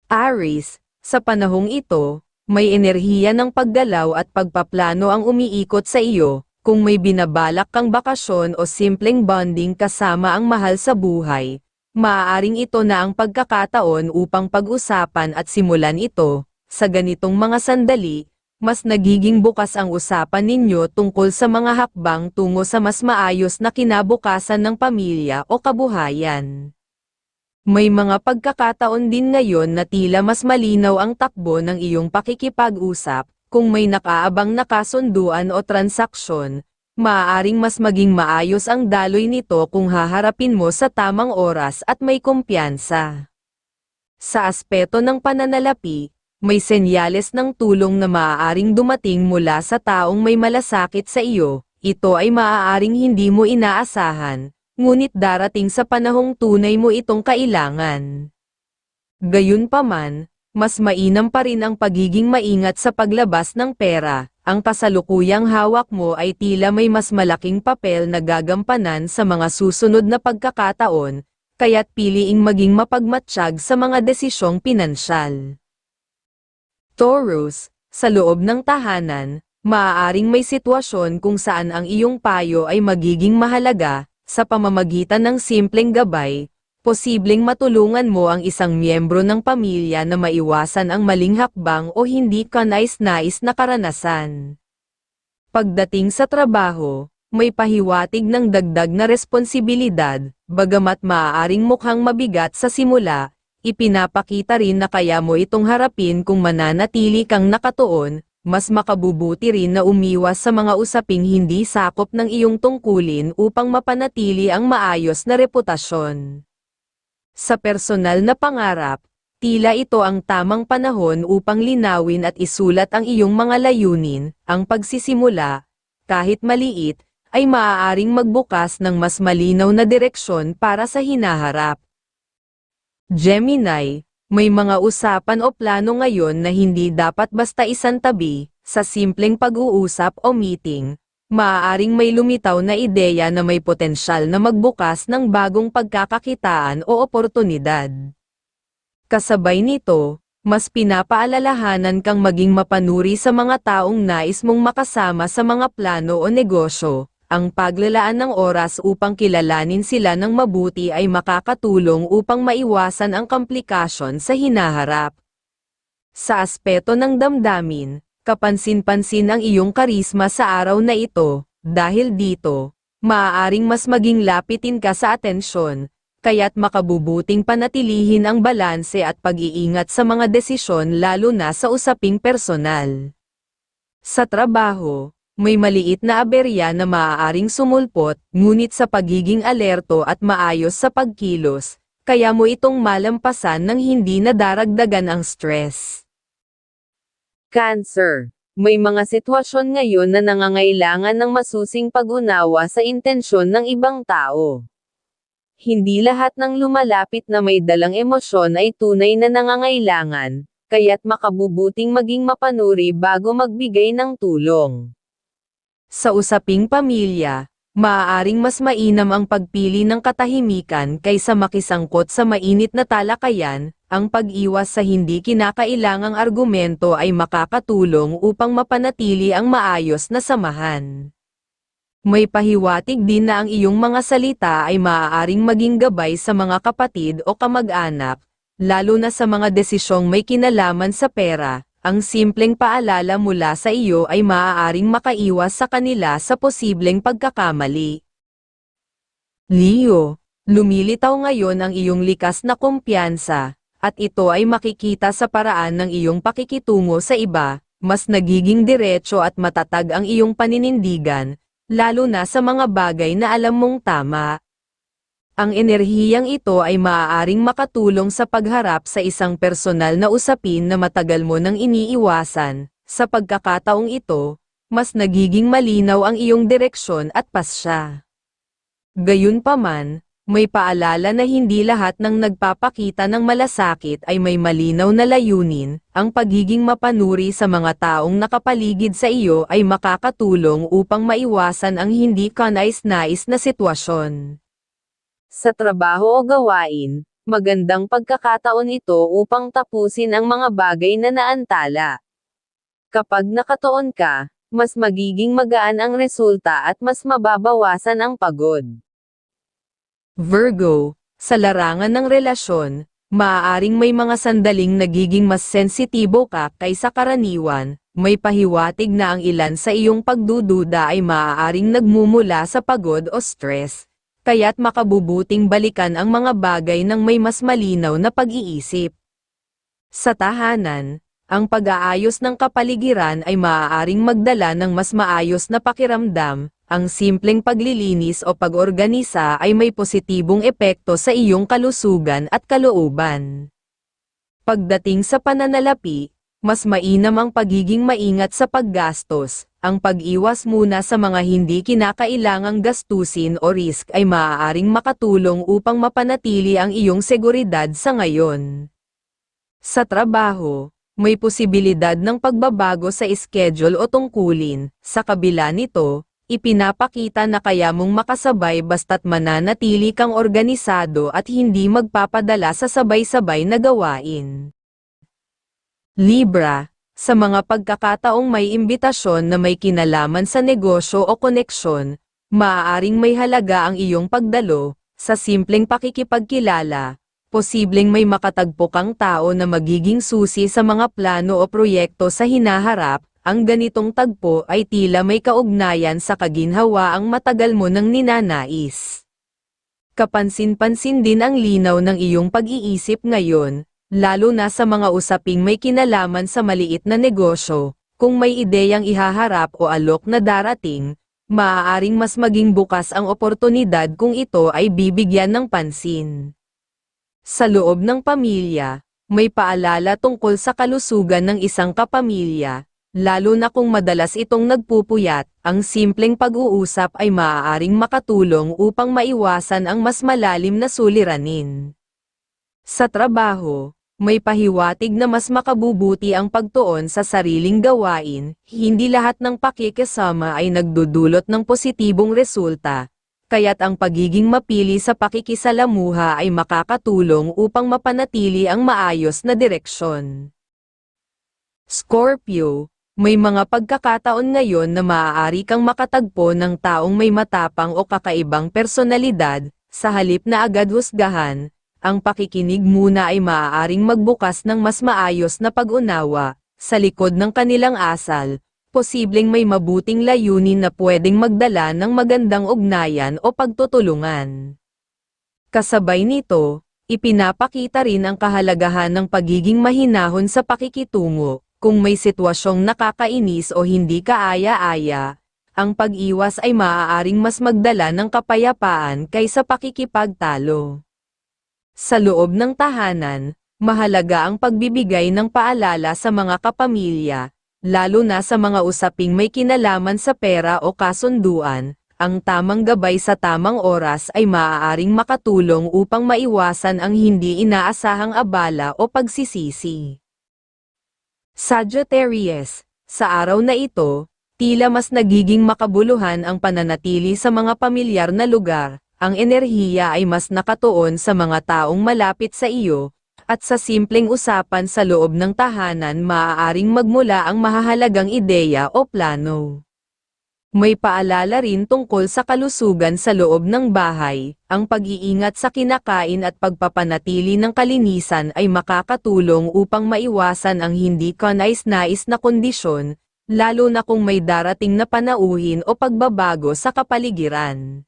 Aries, sa panahong ito, may enerhiya ng paggalaw at pagpaplano ang umiikot sa iyo. Kung may binabalak kang bakasyon o simpleng bonding kasama ang mahal sa buhay, maaaring ito na ang pagkakataon upang pag-usapan at simulan ito. Sa ganitong mga sandali, mas nagiging bukas ang usapan ninyo tungkol sa mga hakbang tungo sa mas maayos na kinabukasan ng pamilya o kabuhayan. May mga pagkakataon din ngayon na tila mas malinaw ang takbo ng iyong pakikipag-usap. Kung may nakaabang na kasunduan o transaksyon, maaaring mas maging maayos ang daloy nito kung haharapin mo sa tamang oras at may kumpiyansa. Sa aspeto ng pananalapi, may senyales ng tulong na maaaring dumating mula sa taong may malasakit sa iyo. Ito ay maaaring hindi mo inaasahan, ngunit darating sa panahong tunay mo itong kailangan. Gayunpaman, mas mainam pa rin ang pagiging maingat sa paglabas ng pera. Ang kasalukuyang hawak mo ay tila may mas malaking papel na gagampanan sa mga susunod na pagkakataon, kaya't piliing maging mapagmatsyag sa mga desisyong pinansyal. Taurus, sa loob ng tahanan, maaaring may sitwasyon kung saan ang iyong payo ay magiging mahalaga. Sa pamamagitan ng simpleng gabay, posibleng matulungan mo ang isang miyembro ng pamilya na maiwasan ang maling hakbang o hindi kanais-nais na karanasan. Pagdating sa trabaho, may pahiwatig ng dagdag na responsibilidad, bagamat maaaring mukhang mabigat sa simula, ipinapakita rin na kaya mo itong harapin kung mananatili kang nakatuon. Mas makabubuti rin na umiwas sa mga usaping hindi sakop ng iyong tungkulin upang mapanatili ang maayos na reputasyon. Sa personal na pangarap, tila ito ang tamang panahon upang linawin at isulat ang iyong mga layunin. Ang pagsisimula, kahit maliit, ay maaaring magbukas ng mas malinaw na direksyon para sa hinaharap. Gemini, may mga usapan o plano ngayon na hindi dapat basta isantabi. Sa simpleng pag-uusap o meeting, maaaring may lumitaw na ideya na may potensyal na magbukas ng bagong pagkakakitaan o oportunidad. Kasabay nito, mas pinapaalalahanan kang maging mapanuri sa mga taong nais mong makasama sa mga plano o negosyo. Ang paglalaan ng oras upang kilalanin sila ng mabuti ay makakatulong upang maiwasan ang komplikasyon sa hinaharap. Sa aspeto ng damdamin, kapansin-pansin ang iyong karisma sa araw na ito. Dahil dito, maaaring mas maging lapitin ka sa atensyon, kaya't makabubuting panatilihin ang balanse at pag-iingat sa mga desisyon lalo na sa usaping personal. Sa trabaho, may maliit na aberya na maaaring sumulpot, ngunit sa pagiging alerto at maayos sa pagkilos, kaya mo itong malampasan nang hindi nadaragdagan ang stress. Cancer, may mga sitwasyon ngayon na nangangailangan ng masusing pag-unawa sa intensyon ng ibang tao. Hindi lahat ng lumalapit na may dalang emosyon ay tunay na nangangailangan, kaya't makabubuting maging mapanuri bago magbigay ng tulong. Sa usaping pamilya, maaaring mas mainam ang pagpili ng katahimikan kaysa makisangkot sa mainit na talakayan. Ang pag-iwas sa hindi kinakailangang argumento ay makakatulong upang mapanatili ang maayos na samahan. May pahiwatig din na ang iyong mga salita ay maaaring maging gabay sa mga kapatid o kamag-anak, lalo na sa mga desisyong may kinalaman sa pera. Ang simpleng paalala mula sa iyo ay maaaring makaiwas sa kanila sa posibleng pagkakamali. Leo, lumilitaw ngayon ang iyong likas na kumpiyansa, at ito ay makikita sa paraan ng iyong pakikitungo sa iba. Mas nagiging diretso at matatag ang iyong paninindigan, lalo na sa mga bagay na alam mong tama. Ang enerhiyang ito ay maaaring makatulong sa pagharap sa isang personal na usapin na matagal mo nang iniiwasan. Sa pagkakataong ito, mas nagiging malinaw ang iyong direksyon at pasya. Gayunpaman, may paalala na hindi lahat ng nagpapakita ng malasakit ay may malinaw na layunin. Ang pagiging mapanuri sa mga taong nakapaligid sa iyo ay makakatulong upang maiwasan ang hindi kanais-nais na sitwasyon. Sa trabaho o gawain, Magandang pagkakataon ito upang tapusin ang mga bagay na naantala. Kapag nakatuon ka, mas magiging magaan ang resulta at mas mababawasan ang pagod. Virgo, sa larangan ng relasyon, maaaring may mga sandaling nagiging mas sensitibo ka kaysa karaniwan, may pahiwatig na ang ilan sa iyong pagdududa ay maaaring nagmumula sa pagod o stress, kaya't makabubuting balikan ang mga bagay ng may mas malinaw na pag-iisip. Sa tahanan, ang pag-aayos ng kapaligiran ay maaaring magdala ng mas maayos na pakiramdam, ang simpleng paglilinis o pag-organisa ay may positibong epekto sa iyong kalusugan at kalooban. Pagdating sa pananalapi, mas mainam ang pagiging maingat sa paggastos, ang pag-iwas muna sa mga hindi kinakailangang gastusin o risk ay maaaring makatulong upang mapanatili ang iyong seguridad sa ngayon. Sa trabaho, may posibilidad ng pagbabago sa schedule o tungkulin, sa kabila nito, ipinapakita na kaya mong makasabay basta't mananatili kang organisado at hindi magpapadala sa sabay-sabay na gawain. Libra, sa mga pagkakataong may imbitasyon na may kinalaman sa negosyo o koneksyon, maaaring may halaga ang iyong pagdalo, sa simpleng pakikipagkilala. Posibleng may makatagpo kang tao na magiging susi sa mga plano o proyekto sa hinaharap, ang ganitong tagpo ay tila may kaugnayan sa kaginhawaang matagal mo nang ninanais. Kapansin-pansin din ang linaw ng iyong pag-iisip ngayon, lalo na sa mga usaping may kinalaman sa maliit na negosyo, kung may ideyang ihaharap o alok na darating, maaaring mas maging bukas ang oportunidad kung ito ay bibigyan ng pansin. Sa loob ng pamilya, may paalala tungkol sa kalusugan ng isang kapamilya, lalo na kung madalas itong nagpupuyat, ang simpleng pag-uusap ay maaaring makatulong upang maiwasan ang mas malalim na suliranin. Sa trabaho, may pahiwatig na mas makabubuti ang pagtuon sa sariling gawain, hindi lahat ng pakikisama ay nagdudulot ng positibong resulta. Kaya't ang pagiging mapili sa pakikisalamuha ay makakatulong upang mapanatili ang maayos na direksyon. Scorpio, may mga pagkakataon ngayon na maaari kang makatagpo ng taong may matapang o kakaibang personalidad, sa halip na agad husgahan, ang pakikinig muna ay maaaring magbukas ng mas maayos na pag-unawa, sa likod ng kanilang asal. Posibleng may mabuting layunin na pwedeng magdala ng magandang ugnayan o pagtutulungan. Kasabay nito, ipinapakita rin ang kahalagahan ng pagiging mahinahon sa pakikitungo, kung may sitwasyong nakakainis o hindi kaaya-aya, ang pag-iwas ay maaaring mas magdala ng kapayapaan kaysa pakikipagtalo. Sa loob ng tahanan, mahalaga ang pagbibigay ng paalala sa mga kapamilya, lalo na sa mga usaping may kinalaman sa pera o kasunduan, ang tamang gabay sa tamang oras ay maaaring makatulong upang maiwasan ang hindi inaasahang abala o pagsisisi. Sagittarius, sa araw na ito, tila mas nagiging makabuluhan ang pananatili sa mga pamilyar na lugar, ang enerhiya ay mas nakatuon sa mga taong malapit sa iyo, at sa simpleng usapan sa loob ng tahanan maaaring magmula ang mahahalagang ideya o plano. May paalala rin tungkol sa kalusugan sa loob ng bahay, ang pag-iingat sa kinakain at pagpapanatili ng kalinisan ay makakatulong upang maiwasan ang hindi kanais-nais na kondisyon, lalo na kung may darating na panauhin o pagbabago sa kapaligiran.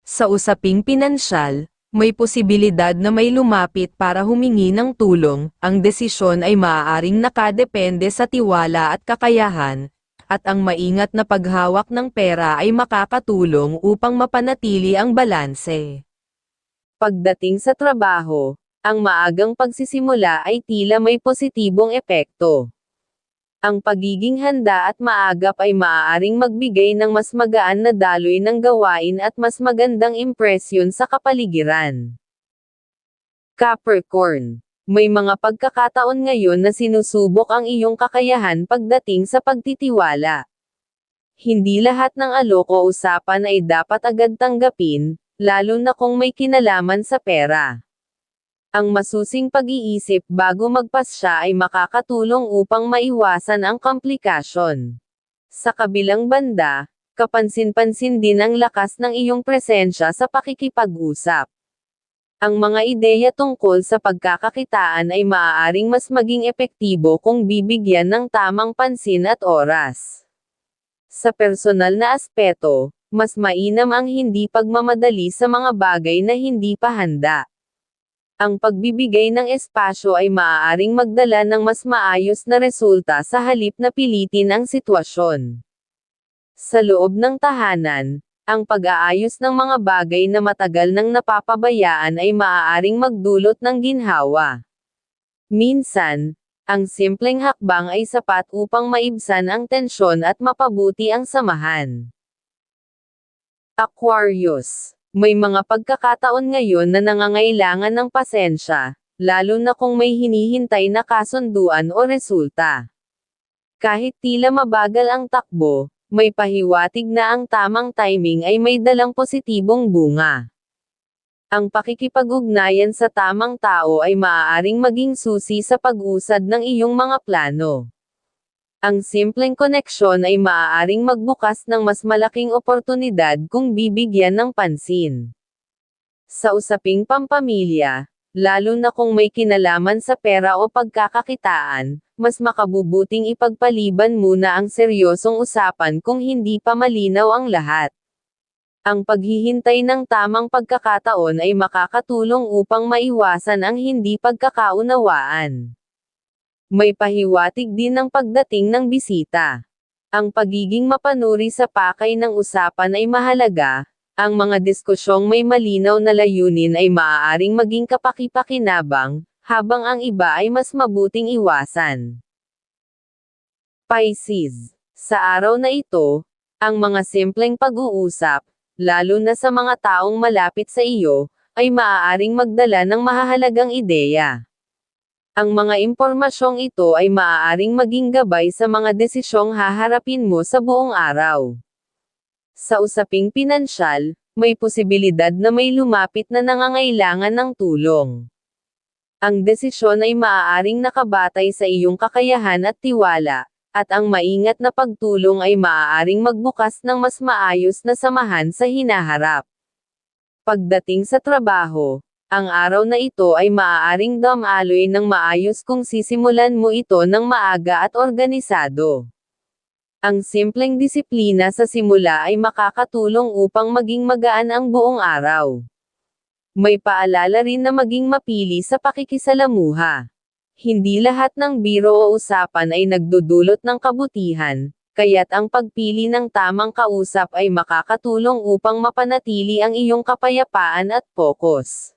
Sa usaping pinansyal, may posibilidad na may lumapit para humingi ng tulong, ang desisyon ay maaaring nakadepende sa tiwala at kakayahan, at ang maingat na paghawak ng pera ay makakatulong upang mapanatili ang balanse. Pagdating sa trabaho, ang maagang pagsisimula ay tila may positibong epekto. Ang pagiging handa at maagap ay maaaring magbigay ng mas magaan na daloy ng gawain at mas magandang impresyon sa kapaligiran. Capricorn, may mga pagkakataon ngayon na sinusubok ang iyong kakayahan pagdating sa pagtitiwala. Hindi lahat ng alok o usapan ay dapat agad tanggapin, lalo na kung may kinalaman sa pera. Ang masusing pag-iisip bago magpasya ay makakatulong upang maiwasan ang komplikasyon. Sa kabilang banda, kapansin-pansin din ang lakas ng iyong presensya sa pakikipag-usap. Ang mga ideya tungkol sa pagkakakitaan ay maaaring mas maging epektibo kung bibigyan ng tamang pansin at oras. Sa personal na aspeto, mas mainam ang hindi pagmamadali sa mga bagay na hindi pa handa. Ang pagbibigay ng espasyo ay maaaring magdala ng mas maayos na resulta sa halip na pilitin ang sitwasyon. Sa loob ng tahanan, ang pag-aayos ng mga bagay na matagal nang napapabayaan ay maaaring magdulot ng ginhawa. Minsan, ang simpleng hakbang ay sapat upang maibsan ang tensyon at mapabuti ang samahan. Aquarius. May mga pagkakataon ngayon na nangangailangan ng pasensya, lalo na kung may hinihintay na kasunduan o resulta. Kahit tila mabagal ang takbo, may pahiwatig na ang tamang timing ay may dalang positibong bunga. Ang pakikipag-ugnayan sa tamang tao ay maaaring maging susi sa pag-usad ng iyong mga plano. Ang simpleng koneksyon ay maaaring magbukas ng mas malaking oportunidad kung bibigyan ng pansin. Sa usaping pampamilya, lalo na kung may kinalaman sa pera o pagkakakitaan, mas makabubuting ipagpaliban muna ang seryosong usapan kung hindi pa malinaw ang lahat. Ang paghihintay ng tamang pagkakataon ay makakatulong upang maiwasan ang hindi pagkakaunawaan. May pahiwatig din ng pagdating ng bisita. Ang pagiging mapanuri sa pakay ng usapan ay mahalaga. Ang mga diskusyong may malinaw na layunin ay maaaring maging kapaki-pakinabang, habang ang iba ay mas mabuting iwasan. Pisces. Sa araw na ito, ang mga simpleng pag-uusap, lalo na sa mga taong malapit sa iyo, ay maaaring magdala ng mahahalagang ideya. Ang mga impormasyong ito ay maaaring maging gabay sa mga desisyong haharapin mo sa buong araw. Sa usaping pinansyal, may posibilidad na may lumapit na nangangailangan ng tulong. Ang desisyon ay maaaring nakabatay sa iyong kakayahan at tiwala, at ang maingat na pagtulong ay maaaring magbukas ng mas maayos na samahan sa hinaharap. Pagdating sa trabaho, ang araw na ito ay maaaring dumaloy ng maayos kung sisimulan mo ito ng maaga at organisado. Ang simpleng disiplina sa simula ay makakatulong upang maging magaan ang buong araw. May paalala rin na maging mapili sa pakikisalamuha. Hindi lahat ng biro o usapan ay nagdudulot ng kabutihan, kaya't ang pagpili ng tamang kausap ay makakatulong upang mapanatili ang iyong kapayapaan at focus.